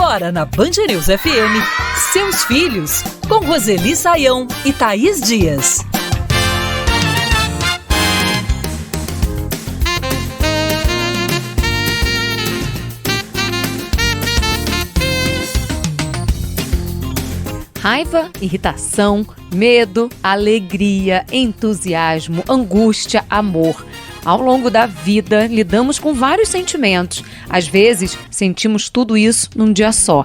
Agora na Band News FM, Seus Filhos, com Roseli Saião e Thaís Dias. Raiva, irritação, medo, alegria, entusiasmo, angústia, amor. Ao longo da vida, lidamos com vários sentimentos. Às vezes, sentimos tudo isso num dia só.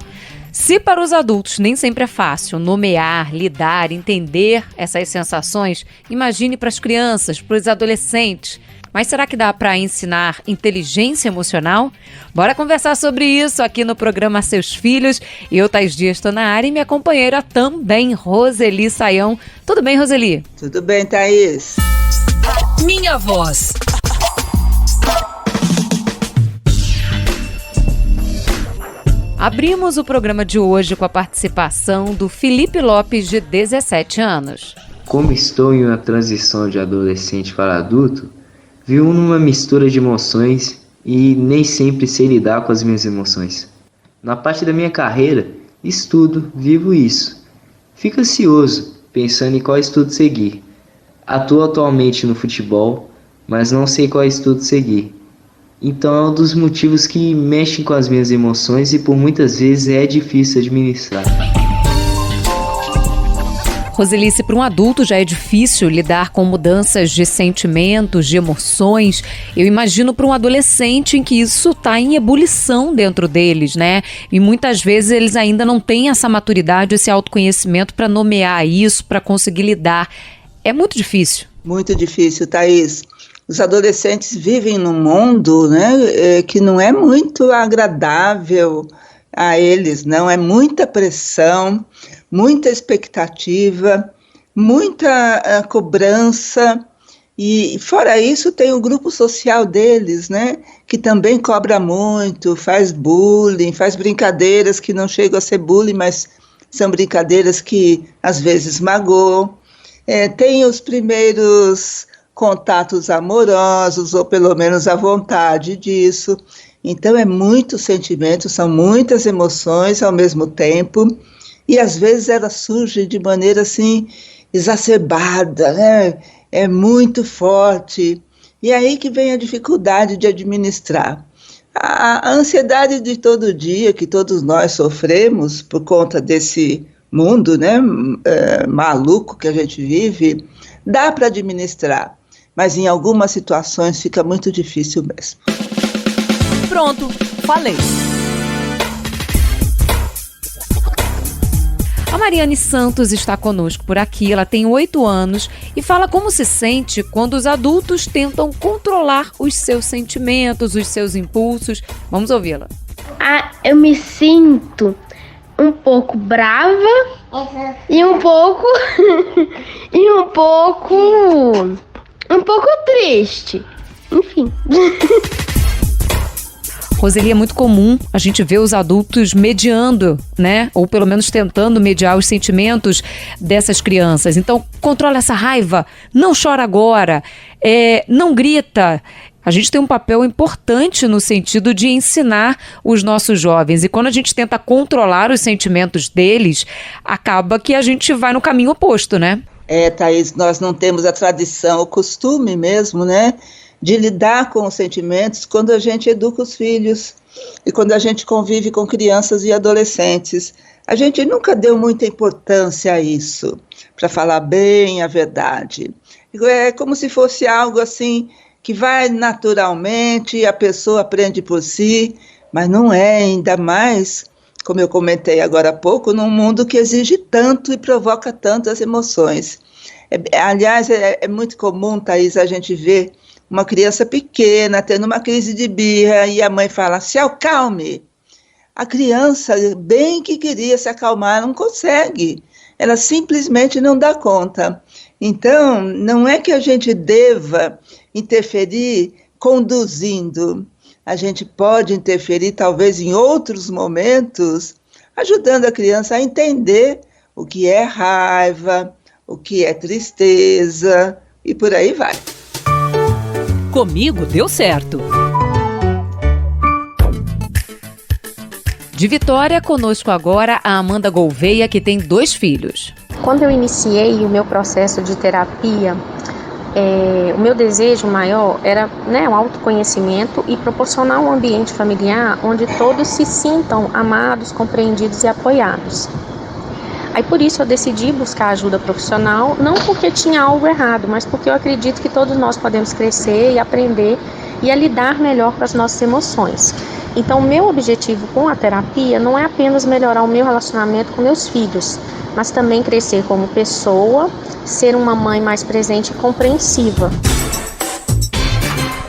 Se para os adultos nem sempre é fácil nomear, lidar, entender essas sensações, imagine para as crianças, para os adolescentes. Mas será que dá para ensinar inteligência emocional? Bora conversar sobre isso aqui no programa Seus Filhos. Eu, Thaís Dias, estou na área e minha companheira também, Roseli Saião. Tudo bem, Roseli? Tudo bem, Thaís. Minha voz. Abrimos o programa de hoje com a participação do Felipe Lopes, de 17 anos. Como estou em uma transição de adolescente para adulto, vivo numa mistura de emoções e nem sempre sei lidar com as minhas emoções. Na parte da minha carreira, estudo, vivo isso. Fico ansioso, pensando em qual estudo seguir. Atuo atualmente no futebol, mas não sei qual estudo seguir. Então é um dos motivos que mexem com as minhas emoções e por muitas vezes é difícil administrar. Roseli, se para um adulto já é difícil lidar com mudanças de sentimentos, de emoções, eu imagino para um adolescente em que isso está em ebulição dentro deles, né? E muitas vezes eles ainda não têm essa maturidade, esse autoconhecimento para nomear isso, para conseguir lidar. É muito difícil. Muito difícil, Thaís. Os adolescentes vivem num mundo, né, que não é muito agradável a eles, não. É muita pressão, muita expectativa, muita cobrança. E fora isso tem o grupo social deles, né, que também cobra muito, faz bullying, faz brincadeiras que não chegam a ser bullying, mas são brincadeiras que às vezes magoam. Tem os primeiros contatos amorosos, ou pelo menos a vontade disso. Então é muito sentimento, são muitas emoções ao mesmo tempo, e às vezes elas surgem de maneira assim exacerbada, né? É muito forte, e aí que vem a dificuldade de administrar. A ansiedade de todo dia que todos nós sofremos por conta desse mundo, né, maluco que a gente vive, dá para administrar, mas em algumas situações fica muito difícil mesmo. Pronto, falei. A Mariane Santos está conosco por aqui, ela tem 8 anos e fala como se sente quando os adultos tentam controlar os seus sentimentos, os seus impulsos. Vamos ouvi-la. Eu me sinto um pouco brava e um pouco triste. Enfim. Roseli, é muito comum a gente ver os adultos mediando, né? Ou pelo menos tentando mediar os sentimentos dessas crianças. Então, controla essa raiva, não chora agora, não grita. A gente tem um papel importante no sentido de ensinar os nossos jovens. E quando a gente tenta controlar os sentimentos deles, acaba que a gente vai no caminho oposto, né? Thaís, nós não temos a tradição, o costume mesmo, né, de lidar com os sentimentos quando a gente educa os filhos e quando a gente convive com crianças e adolescentes. A gente nunca deu muita importância a isso, para falar bem a verdade. É como se fosse algo assim que vai naturalmente e a pessoa aprende por si, mas não é, ainda mais, como eu comentei agora há pouco, num mundo que exige tanto e provoca tantas emoções. Aliás, é muito comum, Thaís, a gente ver uma criança pequena tendo uma crise de birra e a mãe fala, se acalme. A criança, bem que queria se acalmar, não consegue. Ela simplesmente não dá conta. Então, não é que a gente deva interferir conduzindo. A gente pode interferir, talvez, em outros momentos, ajudando a criança a entender o que é raiva, o que é tristeza, e por aí vai. Comigo deu certo. De Vitória, conosco agora a Amanda Gouveia, que tem 2 filhos. Quando eu iniciei o meu processo de terapia, o meu desejo maior era, o autoconhecimento e proporcionar um ambiente familiar onde todos se sintam amados, compreendidos e apoiados. Aí por isso eu decidi buscar ajuda profissional, não porque tinha algo errado, mas porque eu acredito que todos nós podemos crescer e aprender e a lidar melhor com as nossas emoções. Então o meu objetivo com a terapia não é apenas melhorar o meu relacionamento com meus filhos, mas também crescer como pessoa, ser uma mãe mais presente e compreensiva.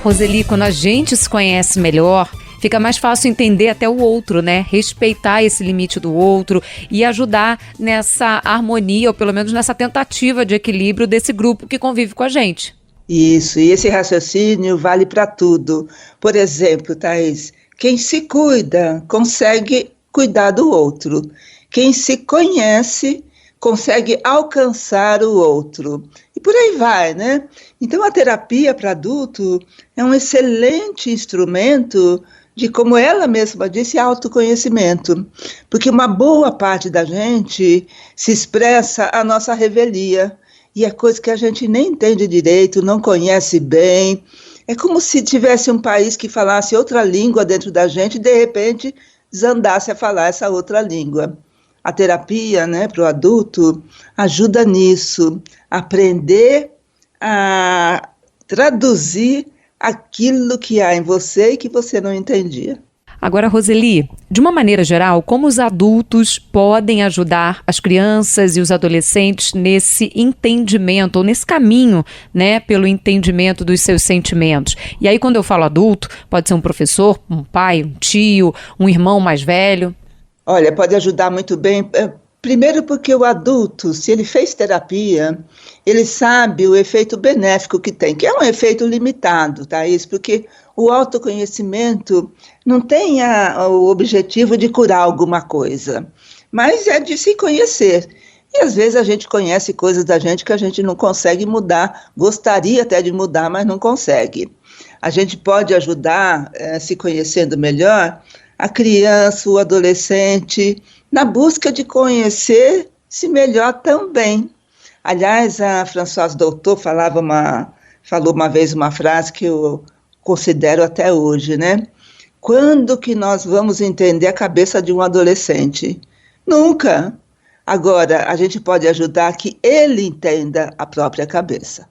Roseli, quando a gente se conhece melhor, fica mais fácil entender até o outro, né? Respeitar esse limite do outro e ajudar nessa harmonia, ou pelo menos nessa tentativa de equilíbrio desse grupo que convive com a gente. Isso, e esse raciocínio vale para tudo. Por exemplo, Thaís, quem se cuida consegue cuidar do outro. Quem se conhece consegue alcançar o outro. E por aí vai, né? Então a terapia para adulto é um excelente instrumento de, como ela mesma disse, autoconhecimento. Porque uma boa parte da gente se expressa a nossa revelia. E é coisa que a gente nem entende direito, não conhece bem. É como se tivesse um país que falasse outra língua dentro da gente e, de repente, desandasse a falar essa outra língua. A terapia, para o adulto, ajuda nisso, aprender a traduzir aquilo que há em você e que você não entendia. Agora, Roseli, de uma maneira geral, como os adultos podem ajudar as crianças e os adolescentes nesse entendimento, ou nesse caminho, pelo entendimento dos seus sentimentos? E aí, quando eu falo adulto, pode ser um professor, um pai, um tio, um irmão mais velho? Olha, pode ajudar muito bem. Primeiro porque o adulto, se ele fez terapia, ele sabe o efeito benéfico que tem, que é um efeito limitado, Thaís, porque o autoconhecimento não tem o objetivo de curar alguma coisa, mas é de se conhecer. E às vezes a gente conhece coisas da gente que a gente não consegue mudar, gostaria até de mudar, mas não consegue. A gente pode ajudar, se conhecendo melhor, a criança, o adolescente, na busca de conhecer-se melhor também. Aliás, a Françoise Doutor falou uma vez uma frase que eu considero até hoje, Quando que nós vamos entender a cabeça de um adolescente? Nunca. Agora, a gente pode ajudar que ele entenda a própria cabeça.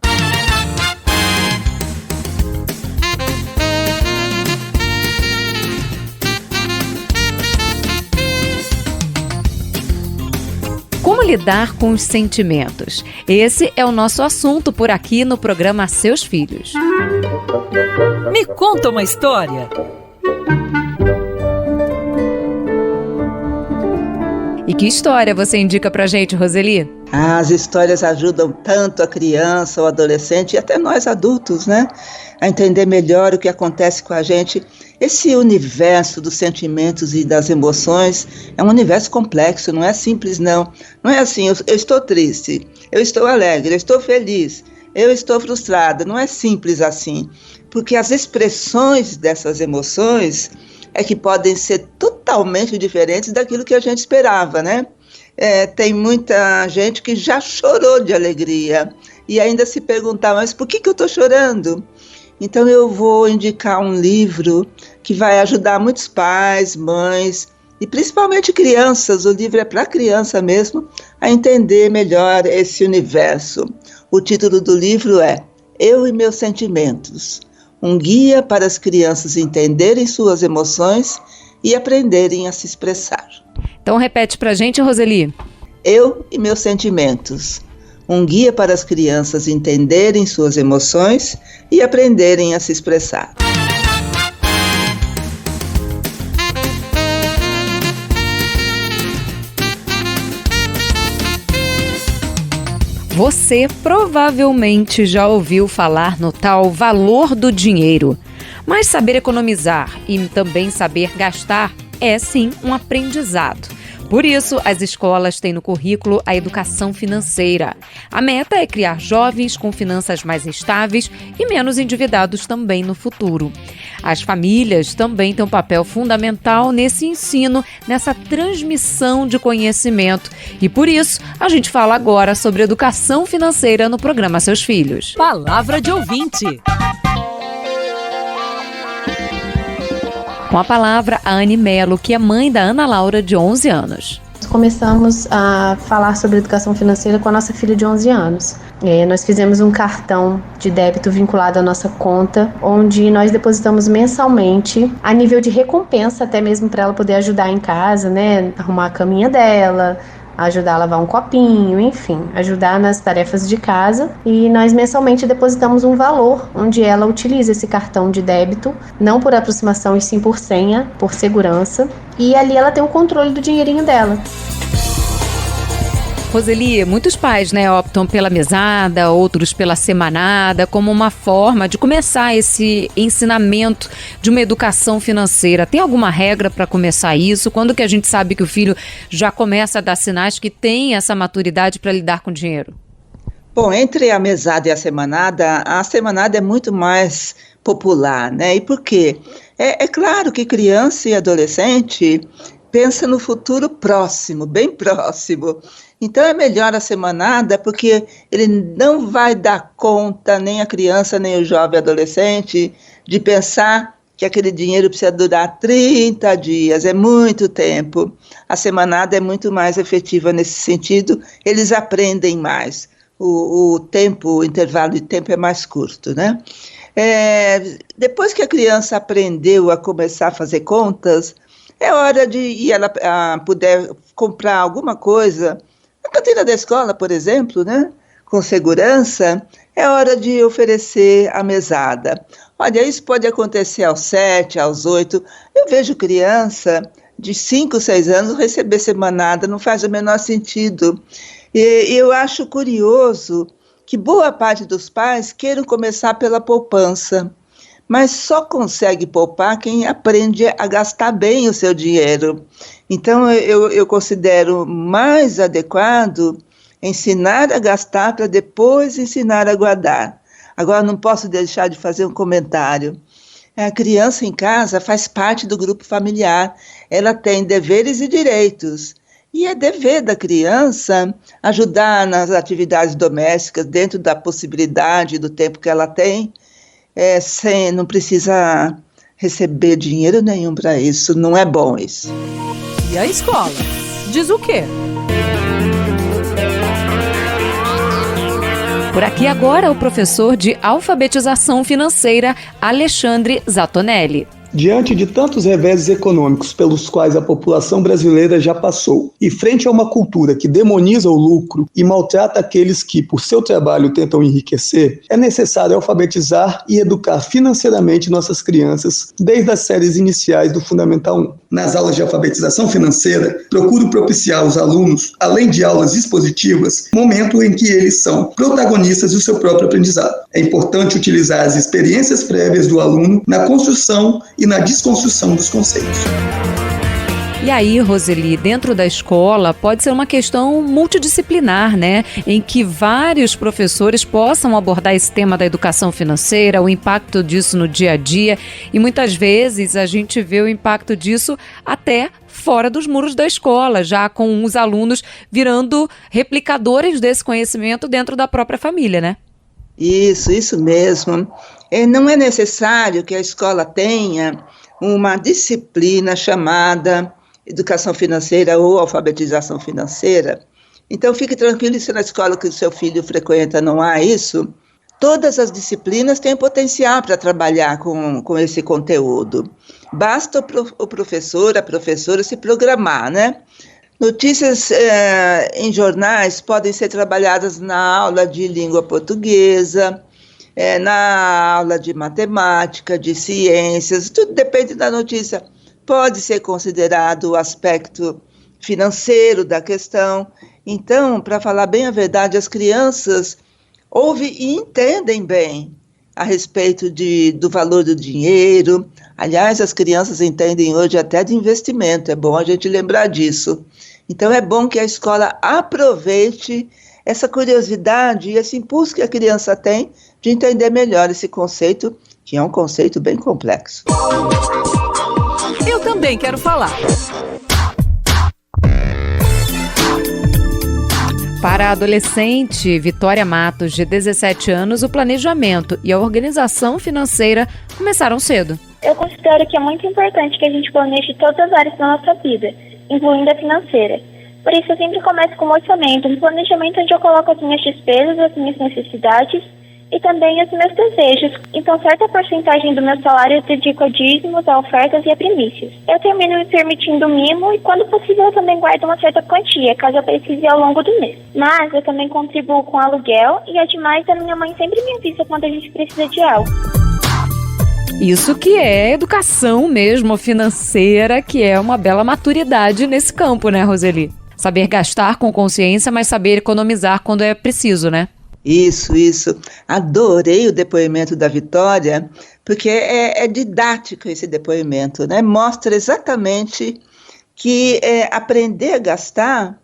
Como lidar com os sentimentos? Esse é o nosso assunto por aqui no programa Seus Filhos. Me conta uma história. E que história você indica pra gente, Roseli? As histórias ajudam tanto a criança, o adolescente e até nós adultos, a entender melhor o que acontece com a gente. Esse universo dos sentimentos e das emoções é um universo complexo, não é simples não. Não é assim, eu estou triste, eu estou alegre, eu estou feliz, eu estou frustrada. Não é simples assim, porque as expressões dessas emoções é que podem ser totalmente diferentes daquilo que a gente esperava, Tem muita gente que já chorou de alegria e ainda se perguntar, mas por que eu estou chorando? Então eu vou indicar um livro que vai ajudar muitos pais, mães e principalmente crianças. O livro é para criança mesmo, a entender melhor esse universo. O título do livro é Eu e Meus Sentimentos, um guia para as crianças entenderem suas emoções e aprenderem a se expressar. Então repete pra gente, Roseli. Eu e Meus Sentimentos, um guia para as crianças entenderem suas emoções e aprenderem a se expressar. Você provavelmente já ouviu falar no tal valor do dinheiro. Mas saber economizar e também saber gastar é sim um aprendizado. Por isso, as escolas têm no currículo a educação financeira. A meta é criar jovens com finanças mais estáveis e menos endividados também no futuro. As famílias também têm um papel fundamental nesse ensino, nessa transmissão de conhecimento. E por isso, a gente fala agora sobre educação financeira no programa Seus Filhos. Palavra de ouvinte. Com a palavra, a Anne Melo, que é mãe da Ana Laura, de 11 anos. Começamos a falar sobre educação financeira com a nossa filha de 11 anos. Nós fizemos um cartão de débito vinculado à nossa conta, onde nós depositamos mensalmente, a nível de recompensa, até mesmo para ela poder ajudar em casa, né? Arrumar a caminha dela, ajudar a lavar um copinho, enfim, ajudar nas tarefas de casa. E nós mensalmente depositamos um valor, onde ela utiliza esse cartão de débito, não por aproximação e sim por senha, por segurança. E ali ela tem o controle do dinheirinho dela. Roseli, muitos pais, optam pela mesada, outros pela semanada, como uma forma de começar esse ensinamento de uma educação financeira. Tem alguma regra para começar isso? Quando que a gente sabe que o filho já começa a dar sinais que tem essa maturidade para lidar com o dinheiro? Bom, entre a mesada e a semanada é muito mais popular, né? E por quê? É claro que criança e adolescente pensa no futuro próximo, bem próximo. Então é melhor a semanada, porque ele não vai dar conta, nem a criança, nem o jovem adolescente, de pensar que aquele dinheiro precisa durar 30 dias, é muito tempo. A semanada é muito mais efetiva nesse sentido, eles aprendem mais. O intervalo de tempo é mais curto, né? Depois que a criança aprendeu a começar a fazer contas, é hora de ela puder comprar alguma coisa, na cantina da escola, por exemplo, né? Com segurança, é hora de oferecer a mesada. Olha, isso pode acontecer aos 7, aos 8. Eu vejo criança de 5, 6 anos receber semanada, não faz o menor sentido. E eu acho curioso que boa parte dos pais queiram começar pela poupança, mas só consegue poupar quem aprende a gastar bem o seu dinheiro. Então, eu considero mais adequado ensinar a gastar para depois ensinar a guardar. Agora, não posso deixar de fazer um comentário. A criança em casa faz parte do grupo familiar, ela tem deveres e direitos. E é dever da criança ajudar nas atividades domésticas, dentro da possibilidade do tempo que ela tem, não precisa receber dinheiro nenhum para isso, não é bom isso. E a escola? Diz o quê? Por aqui agora o professor de alfabetização financeira, Alexandre Zatonelli. Diante de tantos reveses econômicos pelos quais a população brasileira já passou, e frente a uma cultura que demoniza o lucro e maltrata aqueles que, por seu trabalho, tentam enriquecer, é necessário alfabetizar e educar financeiramente nossas crianças desde as séries iniciais do Fundamental 1. Nas aulas de alfabetização financeira, procuro propiciar aos alunos, além de aulas expositivas, momento em que eles são protagonistas do seu próprio aprendizado. É importante utilizar as experiências prévias do aluno na construção e na desconstrução dos conceitos. E aí, Roseli, dentro da escola pode ser uma questão multidisciplinar, né? Em que vários professores possam abordar esse tema da educação financeira, o impacto disso no dia a dia. E muitas vezes a gente vê o impacto disso até fora dos muros da escola, já com os alunos virando replicadores desse conhecimento dentro da própria família, né? Isso mesmo. Não é necessário que a escola tenha uma disciplina chamada educação financeira ou alfabetização financeira. Então, fique tranquilo, se na escola que o seu filho frequenta não há isso, todas as disciplinas têm potencial para trabalhar com esse conteúdo. Basta o professor, a professora se programar, né? Notícias em jornais podem ser trabalhadas na aula de língua portuguesa, na aula de matemática, de ciências, tudo depende da notícia. Pode ser considerado o aspecto financeiro da questão. Então, para falar bem a verdade, as crianças ouvem e entendem bem a respeito do valor do dinheiro. Aliás, as crianças entendem hoje até de investimento, é bom a gente lembrar disso. Então é bom que a escola aproveite essa curiosidade e esse impulso que a criança tem de entender melhor esse conceito, que é um conceito bem complexo. Eu também quero falar. Para a adolescente Vitória Matos, de 17 anos, o planejamento e a organização financeira começaram cedo. Eu considero que é muito importante que a gente planeje todas as áreas da nossa vida, incluindo a financeira. Por isso eu sempre começo com um orçamento, um planejamento onde eu coloco as minhas despesas, as minhas necessidades e também os meus desejos. Então, certa porcentagem do meu salário eu dedico a dízimos, a ofertas e a primícias. Eu termino me permitindo mimo e, quando possível, eu também guardo uma certa quantia, caso eu precise ao longo do mês. Mas eu também contribuo com aluguel e, ademais, a minha mãe sempre me avisa quando a gente precisa de algo. Isso que é educação mesmo financeira, que é uma bela maturidade nesse campo, né, Roseli? Saber gastar com consciência, mas saber economizar quando é preciso, né? Isso. Adorei o depoimento da Vitória, porque é didático esse depoimento, né? Mostra exatamente que aprender a gastar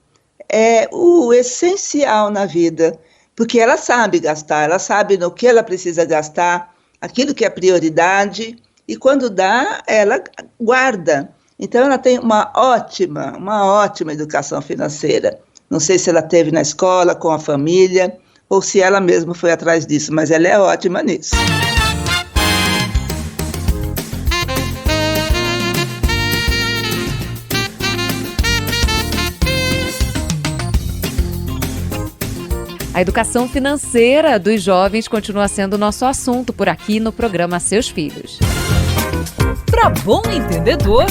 é o essencial na vida, porque ela sabe gastar, ela sabe no que ela precisa gastar, aquilo que é prioridade, e quando dá, ela guarda. Então, ela tem uma ótima educação financeira. Não sei se ela teve na escola, com a família, ou se ela mesma foi atrás disso, mas ela é ótima nisso. A educação financeira dos jovens continua sendo nosso assunto por aqui no programa Seus Filhos. Para bom entendedor.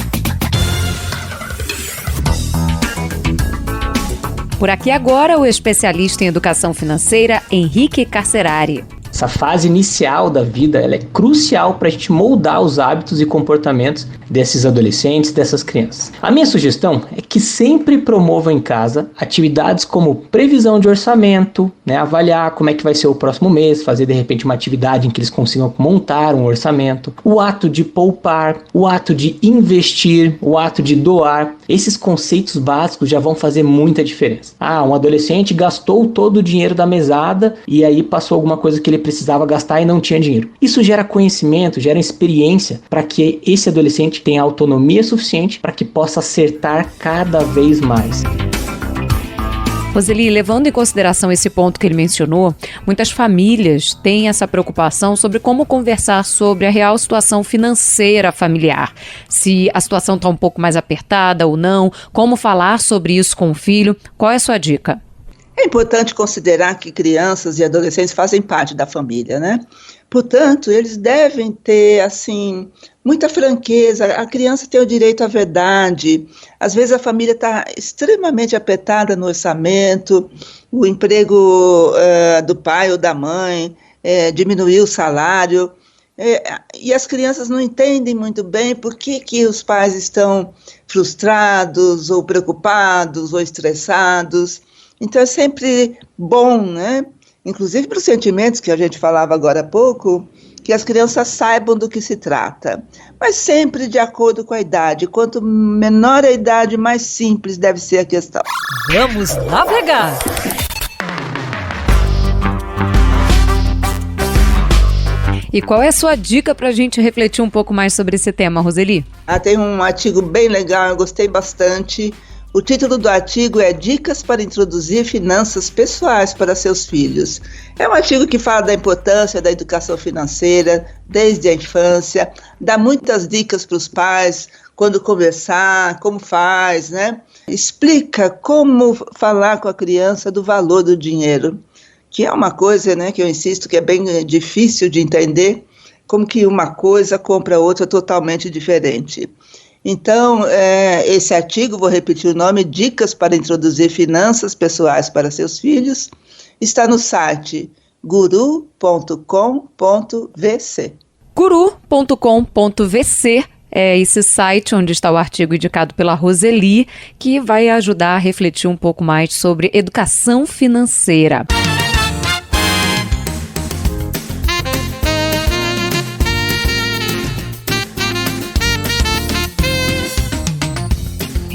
Por aqui agora, o especialista em educação financeira, Henrique Carcerari. Essa fase inicial da vida, ela é crucial para a gente moldar os hábitos e comportamentos desses adolescentes, dessas crianças. A minha sugestão é que sempre promovam em casa atividades como previsão de orçamento, avaliar como é que vai ser o próximo mês, fazer de repente uma atividade em que eles consigam montar um orçamento, o ato de poupar, o ato de investir, o ato de doar. Esses conceitos básicos já vão fazer muita diferença. Um adolescente gastou todo o dinheiro da mesada e aí passou alguma coisa que ele precisava gastar e não tinha dinheiro. Isso gera conhecimento, gera experiência para que esse adolescente tenha autonomia suficiente para que possa acertar cada vez mais. Roseli, levando em consideração esse ponto que ele mencionou, muitas famílias têm essa preocupação sobre como conversar sobre a real situação financeira familiar. Se a situação está um pouco mais apertada ou não, como falar sobre isso com o filho. Qual é a sua dica? É importante considerar que crianças e adolescentes fazem parte da família, né? Portanto, eles devem ter, muita franqueza. A criança tem o direito à verdade. Às vezes a família está extremamente apertada no orçamento, o emprego do pai ou da mãe diminuiu o salário, e as crianças não entendem muito bem por que os pais estão frustrados, ou preocupados, ou estressados. Então é sempre bom, né? Inclusive para os sentimentos que a gente falava agora há pouco, que as crianças saibam do que se trata, mas sempre de acordo com a idade. Quanto menor a idade, mais simples deve ser a questão. Vamos navegar! E qual é a sua dica para a gente refletir um pouco mais sobre esse tema, Roseli? Tem um artigo bem legal, eu gostei bastante. O título do artigo é Dicas para introduzir finanças pessoais para seus filhos. É um artigo que fala da importância da educação financeira desde a infância, dá muitas dicas para os pais, quando conversar, como faz, né? Explica como falar com a criança do valor do dinheiro, que é uma coisa, né, que eu insisto que é bem difícil de entender, como que uma coisa compra outra totalmente diferente. Então, esse artigo, vou repetir o nome, Dicas para introduzir finanças pessoais para seus filhos, está no site guru.com.vc. guru.com.vc é esse site onde está o artigo indicado pela Roseli, que vai ajudar a refletir um pouco mais sobre educação financeira.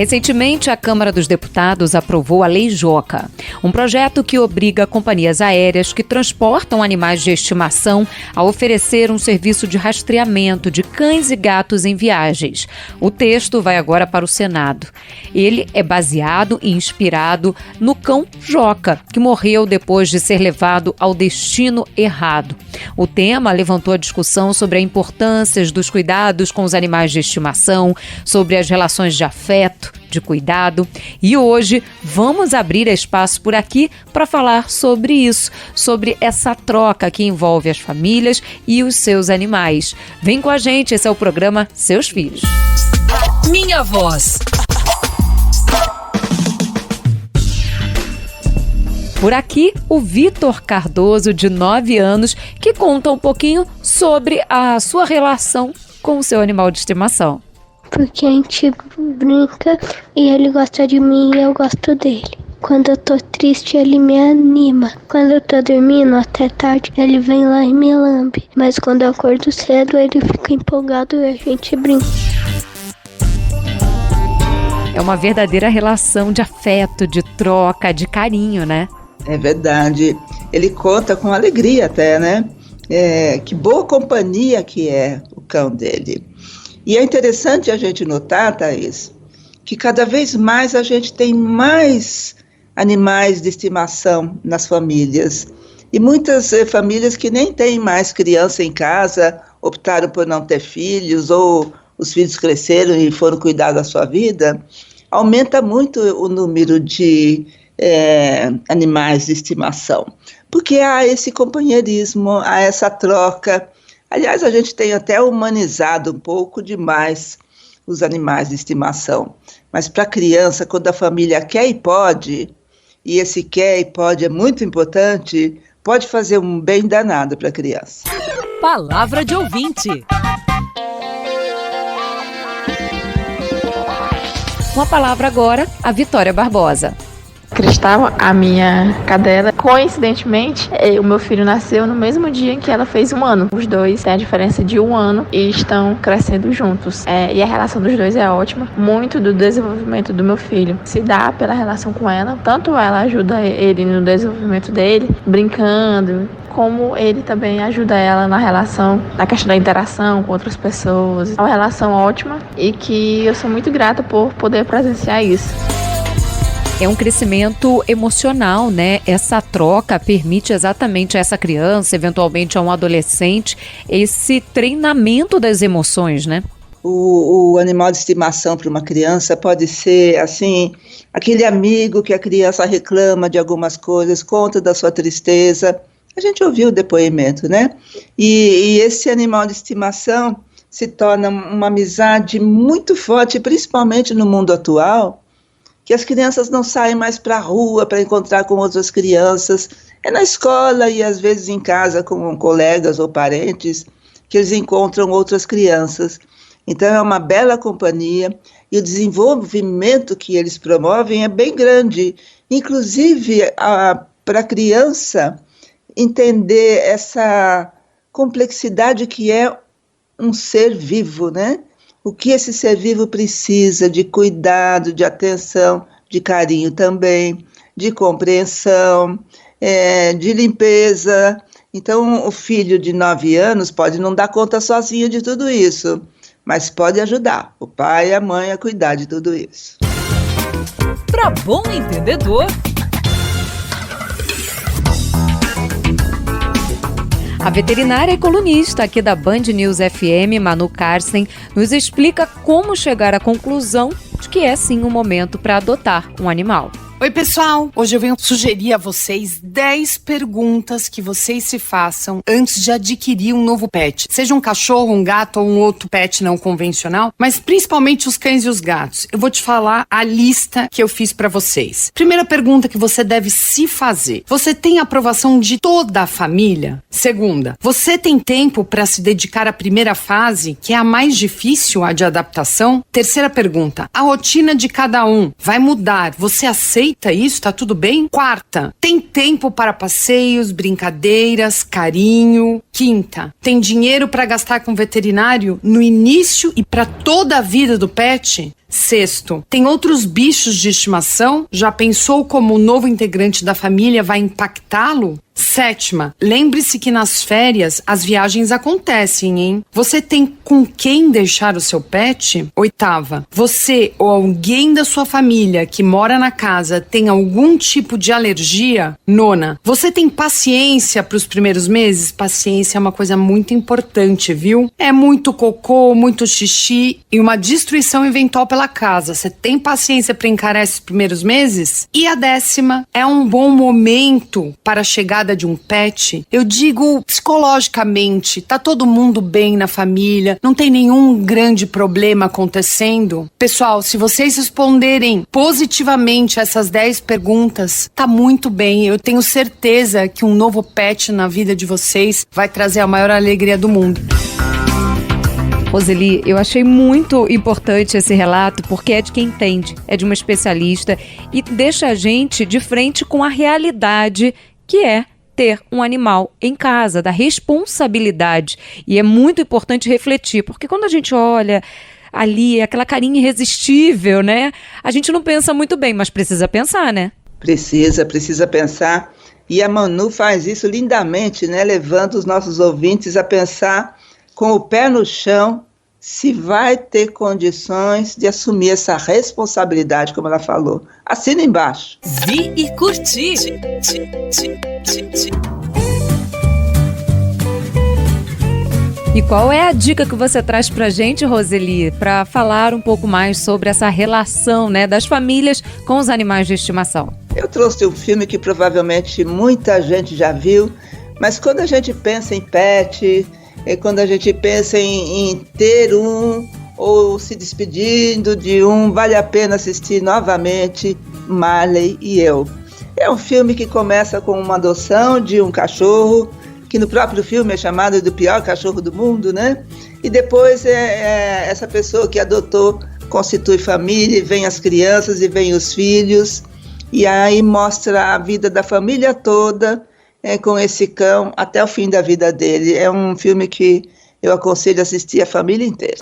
Recentemente, a Câmara dos Deputados aprovou a Lei Joca, um projeto que obriga companhias aéreas que transportam animais de estimação a oferecer um serviço de rastreamento de cães e gatos em viagens. O texto vai agora para o Senado. Ele é baseado e inspirado no cão Joca, que morreu depois de ser levado ao destino errado. O tema levantou a discussão sobre a importância dos cuidados com os animais de estimação, sobre as relações de afeto, de cuidado. E hoje vamos abrir espaço por aqui para falar sobre isso, sobre essa troca que envolve as famílias e os seus animais. Vem com a gente, esse é o programa Seus Filhos. Minha Voz. Por aqui, o Vitor Cardoso, de 9 anos, que conta um pouquinho sobre a sua relação com o seu animal de estimação. Porque a gente brinca e ele gosta de mim e eu gosto dele. Quando eu tô triste, ele me anima. Quando eu tô dormindo até tarde, ele vem lá e me lambe. Mas quando eu acordo cedo, ele fica empolgado e a gente brinca. É uma verdadeira relação de afeto, de troca, de carinho, né? É verdade. Ele conta com alegria até, né? Que boa companhia que é o cão dele. E é interessante a gente notar, Thaís, que cada vez mais a gente tem mais animais de estimação nas famílias. E muitas famílias que nem têm mais criança em casa, optaram por não ter filhos, ou os filhos cresceram e foram cuidar da sua vida, aumenta muito o número de animais de estimação, porque há esse companheirismo, há essa troca. Aliás, a gente tem até humanizado um pouco demais os animais de estimação, mas para a criança, quando a família quer e pode, e esse quer e pode é muito importante, pode fazer um bem danado para a criança. Palavra de ouvinte. Uma palavra agora, a Vitória Barbosa. Cristal, a minha cadela, coincidentemente, o meu filho nasceu no mesmo dia em que ela fez 1 ano. Os dois têm a diferença de 1 ano e estão crescendo juntos. E a relação dos dois é ótima. Muito do desenvolvimento do meu filho se dá pela relação com ela. Tanto ela ajuda ele no desenvolvimento dele, brincando, como ele também ajuda ela na relação, na questão da interação com outras pessoas. É uma relação ótima e que eu sou muito grata por poder presenciar isso. É um crescimento emocional, né? Essa troca permite exatamente a essa criança, eventualmente a um adolescente, esse treinamento das emoções, né? O animal de estimação para uma criança pode ser, assim, aquele amigo que a criança reclama de algumas coisas, conta da sua tristeza. A gente ouviu o depoimento, né? E esse animal de estimação se torna uma amizade muito forte, principalmente no mundo atual, que as crianças não saem mais para a rua para encontrar com outras crianças. É na escola e às vezes em casa com colegas ou parentes que eles encontram outras crianças. Então é uma bela companhia e o desenvolvimento que eles promovem é bem grande. Inclusive para a criança entender essa complexidade que é um ser vivo, né? O que esse ser vivo precisa de cuidado, de atenção, de carinho também, de compreensão, de limpeza. Então, o filho de 9 anos pode não dar conta sozinho de tudo isso, mas pode ajudar o pai e a mãe a cuidar de tudo isso. Para bom entendedor. A veterinária e colunista aqui da Band News FM, Manu Carsten, nos explica como chegar à conclusão de que é sim um momento para adotar um animal. Oi, pessoal! Hoje eu venho sugerir a vocês 10 perguntas que vocês se façam antes de adquirir um novo pet. Seja um cachorro, um gato ou um outro pet não convencional, mas principalmente os cães e os gatos. Eu vou te falar a lista que eu fiz para vocês. Primeira pergunta que você deve se fazer. Você tem a aprovação de toda a família? Segunda, você tem tempo para se dedicar à primeira fase, que é a mais difícil, a de adaptação? Terceira pergunta, a rotina de cada um vai mudar. Você aceita isso? Tá tudo bem? Quarta, tem tempo para passeios, brincadeiras, carinho? Quinta, tem dinheiro para gastar com veterinário no início e para toda a vida do pet? Sexto, tem outros bichos de estimação? Já pensou como o novo integrante da família vai impactá-lo? Sétima, lembre-se que nas férias as viagens acontecem, hein? Você tem com quem deixar o seu pet? Oitava, você ou alguém da sua família que mora na casa tem algum tipo de alergia? Nona, você tem paciência para os primeiros meses? Paciência é uma coisa muito importante, viu? É muito cocô, muito xixi e uma destruição eventual pela casa. Você tem paciência para encarar esses primeiros meses? E a décima, é um bom momento para a chegada de um pet? Eu digo psicologicamente, tá todo mundo bem na família, não tem nenhum grande problema acontecendo? Pessoal, se vocês responderem positivamente essas 10 perguntas, tá muito bem. Eu tenho certeza que um novo pet na vida de vocês vai trazer a maior alegria do mundo. Roseli, eu achei muito importante esse relato porque é de quem entende, é de uma especialista e deixa a gente de frente com a realidade que é ter um animal em casa, da responsabilidade. E é muito importante refletir, porque quando a gente olha ali, aquela carinha irresistível, né? A gente não pensa muito bem, mas precisa pensar, né? Precisa pensar. E a Manu faz isso lindamente, né? Levando os nossos ouvintes a pensar com o pé no chão se vai ter condições de assumir essa responsabilidade, como ela falou. Assina embaixo. Vi e curti. E qual é a dica que você traz pra gente, Roseli, para falar um pouco mais sobre essa relação, né, das famílias com os animais de estimação? Eu trouxe um filme que provavelmente muita gente já viu, mas quando a gente pensa em pet, quando a gente pensa em ter um ou se despedindo de um, vale a pena assistir novamente Marley e Eu. É um filme que começa com uma adoção de um cachorro, que no próprio filme é chamado do pior cachorro do mundo, né? E depois essa pessoa que adotou constitui família, e vem as crianças e vem os filhos, e aí mostra a vida da família toda com esse cão até o fim da vida dele. É um filme que eu aconselho assistir a família inteira.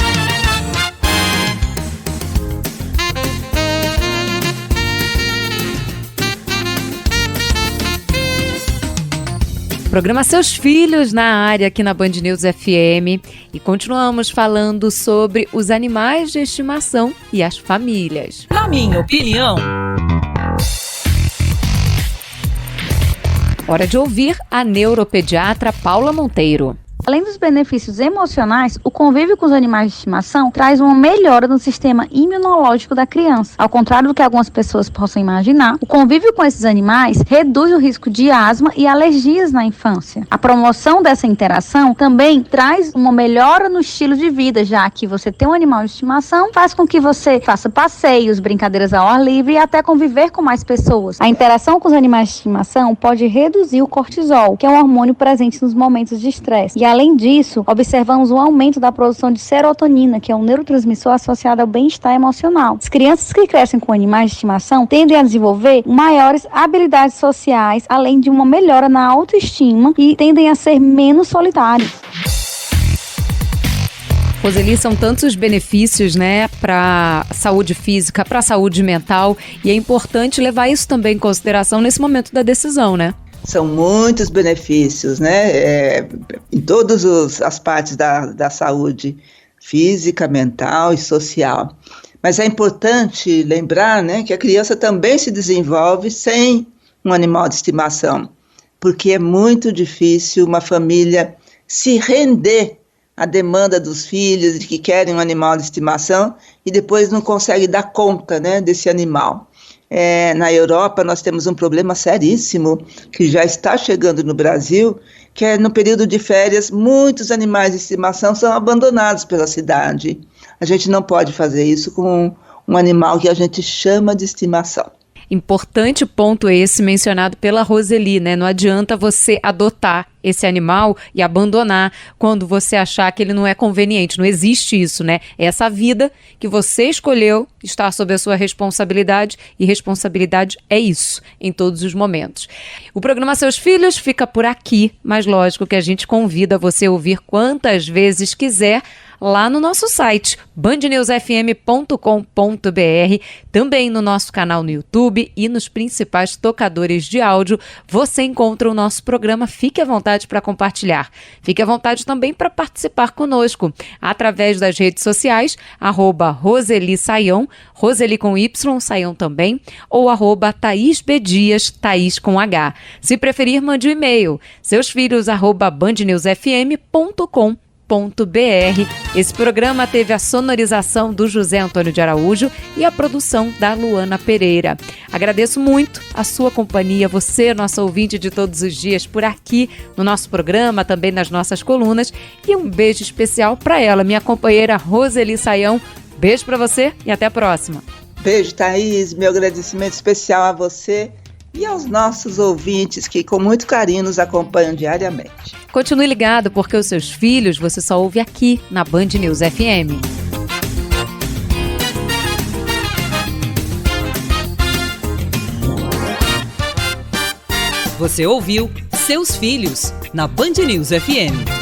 Programa Seus Filhos na área aqui na Band News FM e continuamos falando sobre os animais de estimação e as famílias. Na minha opinião... Hora de ouvir a neuropediatra Paula Monteiro. Além dos benefícios emocionais, o convívio com os animais de estimação traz uma melhora no sistema imunológico da criança. Ao contrário do que algumas pessoas possam imaginar, o convívio com esses animais reduz o risco de asma e alergias na infância. A promoção dessa interação também traz uma melhora no estilo de vida, já que você ter um animal de estimação faz com que você faça passeios, brincadeiras ao ar livre e até conviver com mais pessoas. A interação com os animais de estimação pode reduzir o cortisol, que é um hormônio presente nos momentos de estresse. E além disso, observamos um aumento da produção de serotonina, que é um neurotransmissor associado ao bem-estar emocional. As crianças que crescem com animais de estimação tendem a desenvolver maiores habilidades sociais, além de uma melhora na autoestima e tendem a ser menos solitários. Roseli, são tantos os benefícios, né, para a saúde física, para a saúde mental, e é importante levar isso também em consideração nesse momento da decisão, né? São muitos benefícios, né, em todas as partes da saúde física, mental e social. Mas é importante lembrar, né, que a criança também se desenvolve sem um animal de estimação, porque é muito difícil uma família se render à demanda dos filhos de que querem um animal de estimação e depois não consegue dar conta, né, desse animal. Na Europa nós temos um problema seríssimo que já está chegando no Brasil, que é no período de férias muitos animais de estimação são abandonados pela cidade. A gente não pode fazer isso com um animal que a gente chama de estimação. Importante ponto esse mencionado pela Roseli, né? Não adianta você adotar esse animal e abandonar quando você achar que ele não é conveniente. Não existe isso, né? Essa vida que você escolheu está sob a sua responsabilidade e responsabilidade é isso em todos os momentos. O programa Seus Filhos fica por aqui, mas lógico que a gente convida você a ouvir quantas vezes quiser lá no nosso site, bandnewsfm.com.br, também no nosso canal no YouTube e nos principais tocadores de áudio. Você encontra o nosso programa. Fique à vontade para compartilhar. Fique à vontade também para participar conosco através das redes sociais, @RoseliSaião, Roseli com Y, Saião também, ou @ThaísBDias, Thaís com H. Se preferir, mande um e-mail, seusfilhos@bandnewsfm.com.br. Esse programa teve a sonorização do José Antônio de Araújo e a produção da Luana Pereira. Agradeço muito a sua companhia, você, nossa ouvinte de todos os dias, por aqui no nosso programa, também nas nossas colunas, e um beijo especial para ela, minha companheira Roseli Saião. Beijo para você e até a próxima. Beijo, Thaís. Meu agradecimento especial a você e aos nossos ouvintes que com muito carinho nos acompanham diariamente. Continue ligado, porque os seus filhos você só ouve aqui na Band News FM. Você ouviu Seus Filhos, na Band News FM.